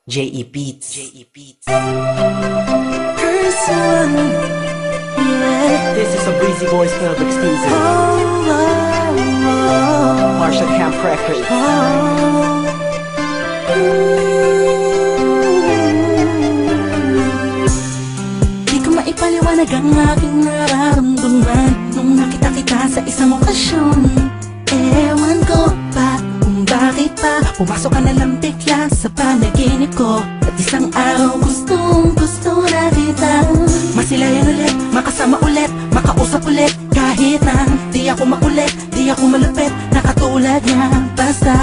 J.E. Beats. J.E. Beats. Person, yeah. This is a Breezy Boys Club exclusive. Marshall Camp Records. Di ko maipaliwanag ang aking nararamdaman nung nakita kita sa isang okasyon. Ewan ko ba kung bakit pa pumasok ka na lang bigla sa panaginip ko. At isang araw gustong gusto na kita masilayan ulit, makasama ulit, makausap ulit. Kahit na di ako makulit, di ako malupit na katulad niya. Basta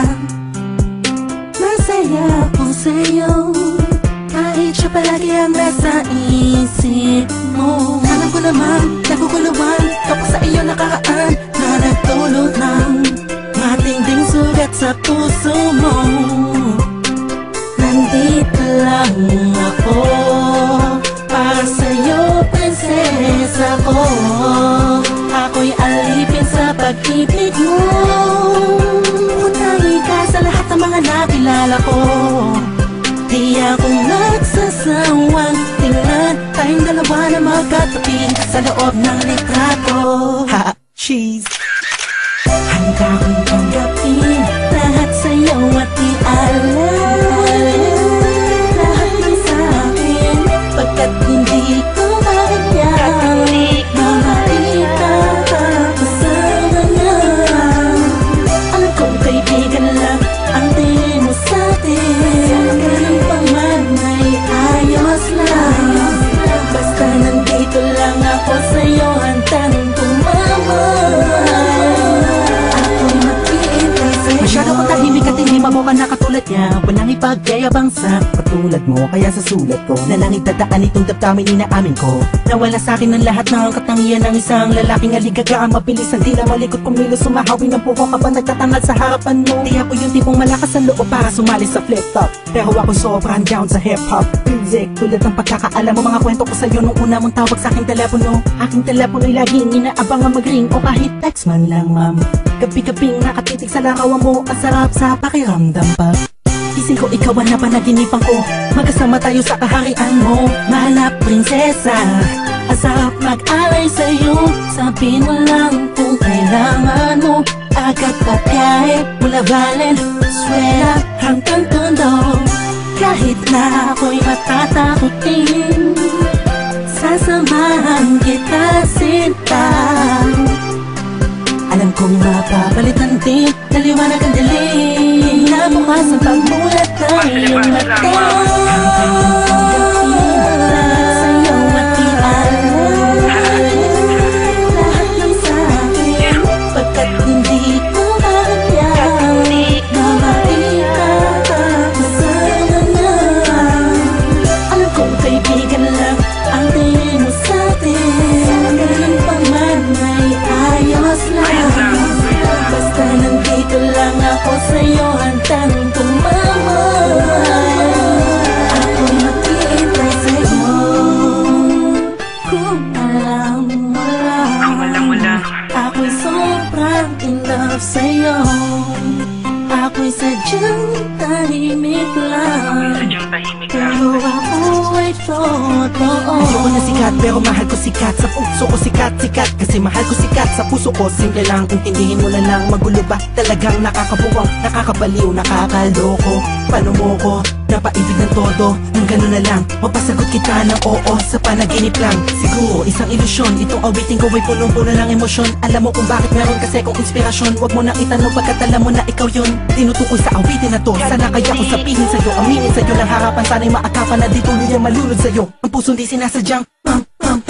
masaya ako sa'yo, kahit siya palagi ang nasa isip mo. Alam ko naman, naguguluhan kapag sa iyo nakaraan na nagdulot ng matinding sugat sa puso mo. Nandito lang ako para sa'yo, prinsesa ko. Ako'y alipin sa pag-ibig mo. Utangi ka sa lahat ng mga nakilala ko. Di ako nagsasawang tingnan tayong dalawa na magkatabi sa loob ng litrato. Ha! Cheese! Handa kong tanggapin lahat sa'yo at i-alala lahat ng sa'kin, pagkat hindi ko kaya makita ako sa kanya. Alam kong kaibigan lang ang tingin mo sa'tin, ganun pa man ay ayos lang. Basta nandito lang ako sa'yo, handang tumawag. Masyado kong tahimik at hindi mabuka na katulad niya. Walang ipagyayabang sa katulad mo, kaya sa sulat ko na lang itadaan itong damdamin inaamin ko. Nawala sa akin ang lahat ng katangian ng isang lalaking aligaga, mabilis ang tila malikot kumilos, sumahawin ng puko ka ba nagtatangal sa harapan mo. Di ako yung tipong malakas ang loob para sumali sa flip-top, pero ako sobrang down sa hip-hop music. Tulad ng pagkakaalam mo, mga kwento ko sa'yo nung una mong tawag sa aking telepono. Aking telepono'y laging inaabang ang mag-ring o kahit text man lang, ma'am. Gabi-gabing nakatitig sa larawan mo, ang sarap sa pakiramdam pa. Ising ko ikaw ang napanaginipan ko, magkasama tayo sa kaharian mo. Mahal na prinsesa, ang sarap mag-alay sa'yo. Sabihin mo lang kung kailangan mo, agad papiyahe mula Valenzuela hanggang Tondo. Kahit na ako'y matatakutin, sasamahan kita sinta. Alam kong mapapalitan din, naliwanag ang dilim na bukas ang pagmulat ng iyong mata. Sa'yo at i-alala lahat ng sa'kin, pagkat hindi ko kaya na makita ako sa kanya. Alam kong kaibigan lang ang tingin mo sa'tin, ganun pa man ay ayos lang. Basta nandito lang ako sa'yo, handang tumawag. Ako'y mag-iintay sa'yo. Kung alam mo lang, ako'y sobrang in love sa'yo. Ako'y sadyang tahimik lang, pero ako ay totoo. Ayoko na sikat pero mahal ko sikat. Sa puso ko sikat, sikat kasi mahal ko sikat. Sa puso ko simple lang, intindihin mo na lang. Magulo ba? Talagang nakakabuwang, nakakabaliw, nakakaloko. Paano mo ko napaibig ng todo? Nang gano'n na lang, mapasagot kita ng oo sa panaginip lang. Siguro isang ilusyon, itong awitin ko ay punong-puno ng emosyon. Alam mo kung bakit meron kasi kong inspirasyon. Huwag mo nang itanong pagkat alam mo na ikaw yun. Tinutukoy sa awitin na to, sana kaya ko sabihin sa'yo, aminin sa'yo ng harapan. Sana'y maakapan na dito niya malulod sa'yo. Ang puso di sinasadyang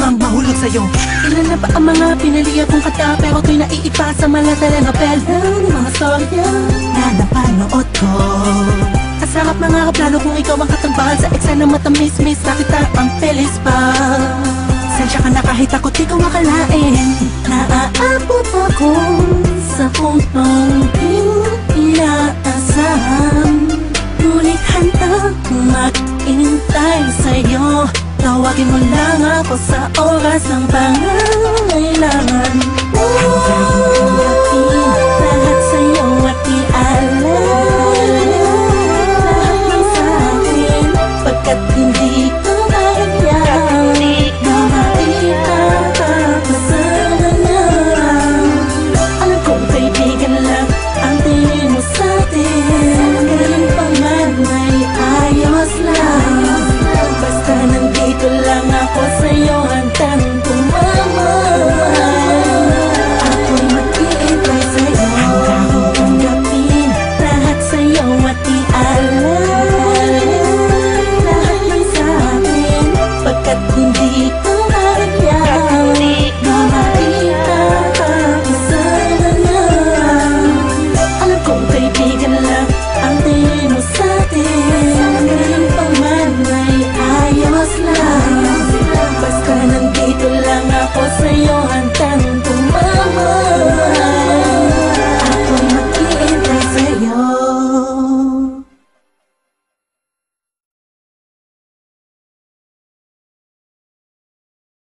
mahulog sa'yo. Ilan na ba ang mga pinaliya kong kata, pero to'y naiipa sa mga telenovela, mga storya na napanood ko. Ang sarap mga kaplano kung ikaw ang katambahan sa eksena matamis-mis, nakita ang felis pa. Sensya ka na kahit ako di ko akalain, naaabot ako sa puntong di inaasahan. Ngunit handang mag-intay sa'yo, tawagin mo lang ako sa oras ng pangangailangan.